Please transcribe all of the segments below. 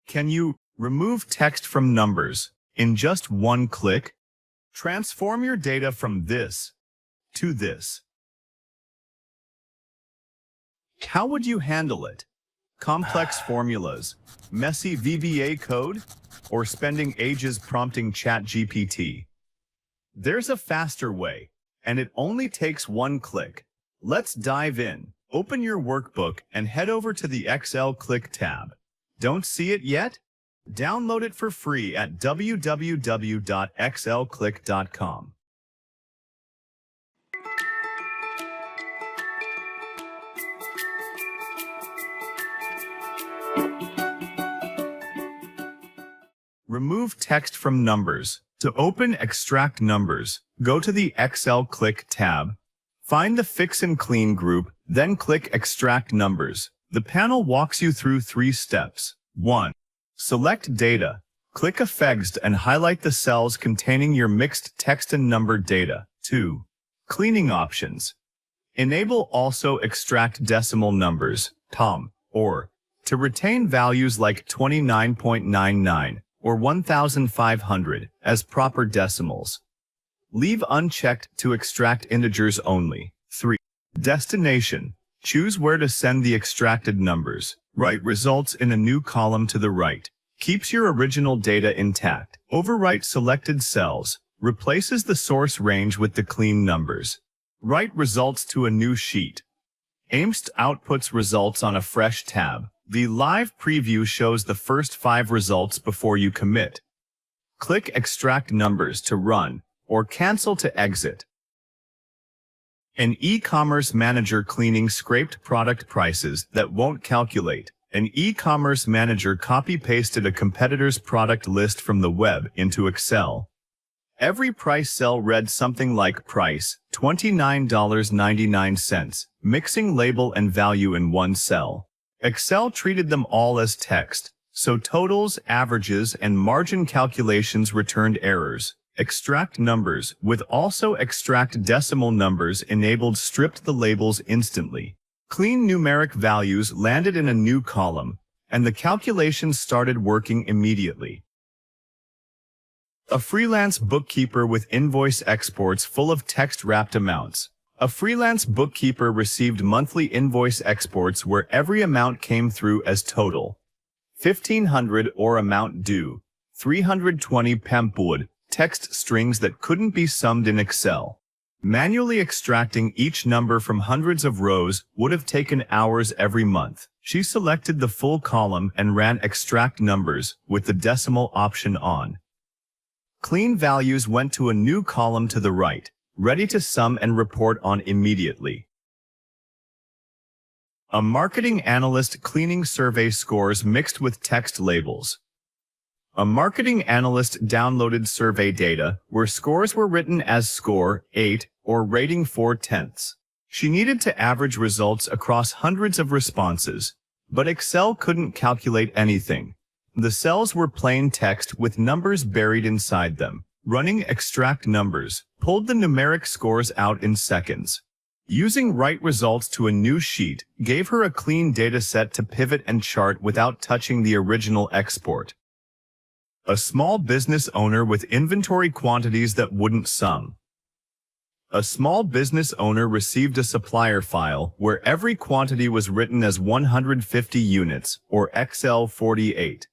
Can you remove text from numbers in just one click? Transform your data from this to this. How would you handle it? Complex formulas, messy VBA code, or spending ages prompting ChatGPT? There's a faster way, and it only takes one click. Let's dive in. Open your workbook and head over to the Excel Click tab. Don't see it yet? Download it for free at www.excelclick.com. Remove text from numbers. To open Extract Numbers, go to the Excel Click tab. Find the Fix and Clean group, then click Extract Numbers. The panel walks you through 3 steps. 1. Select Data. Click Effects and highlight the cells containing your mixed text and number data. 2. Cleaning Options. Enable Also Extract Decimal Numbers, TOM, or to retain values like 29.99 or 1,500 as proper decimals. Leave unchecked to extract integers only. 3. Destination. Choose where to send the extracted numbers. Write results in a new column to the right. Keeps your original data intact. Overwrite selected cells. Replaces the source range with the clean numbers. Write results to a new sheet. AIMST outputs results on a fresh tab. The live preview shows the first 5 results before you commit. Click Extract Numbers to run, or cancel to exit. An e-commerce manager cleaning scraped product prices that won't calculate. An e-commerce manager copy-pasted a competitor's product list from the web into Excel. Every price cell read something like price, $29.99, mixing label and value in one cell. Excel treated them all as text, so totals, averages, and margin calculations returned errors. Extract Numbers with also Extract Decimal Numbers enabled stripped the labels instantly. Clean numeric values landed in a new column, and the calculations started working immediately. A freelance bookkeeper with invoice exports full of text-wrapped amounts. A freelance bookkeeper received monthly invoice exports where every amount came through as total. 1,500 or amount due. 320 pempwood, text strings that couldn't be summed in Excel. Manually extracting each number from hundreds of rows would have taken hours every month. She selected the full column and ran Extract Numbers with the decimal option on. Clean values went to a new column to the right, ready to sum and report on immediately. A marketing analyst cleaning survey scores mixed with text labels. A marketing analyst downloaded survey data where scores were written as score, 8, or rating 4/10. She needed to average results across hundreds of responses, but Excel couldn't calculate anything. The cells were plain text with numbers buried inside them. Running Extract Numbers pulled the numeric scores out in seconds. Using Write Results to a new sheet gave her a clean data set to pivot and chart without touching the original export. A small business owner with inventory quantities that wouldn't sum. A small business owner received a supplier file where every quantity was written as 150 units, or XL48.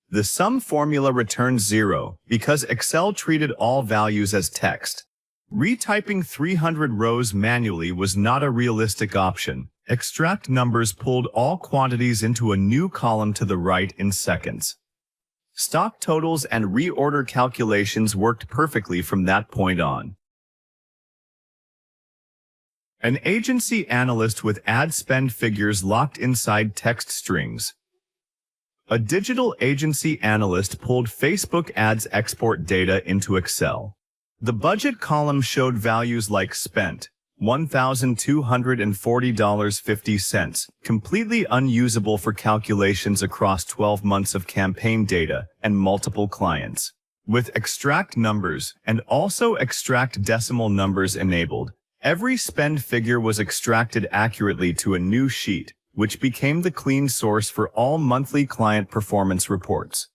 The sum formula returned 0 because Excel treated all values as text. Retyping 300 rows manually was not a realistic option. Extract Numbers pulled all quantities into a new column to the right in seconds. Stock totals and reorder calculations worked perfectly from that point on. An agency analyst with ad spend figures locked inside text strings. A digital agency analyst pulled Facebook ads export data into Excel. The budget column showed values like spent, $1,240.50, completely unusable for calculations across 12 months of campaign data and multiple clients. With Extract Numbers and also Extract Decimal Numbers enabled, every spend figure was extracted accurately to a new sheet, which became the clean source for all monthly client performance reports.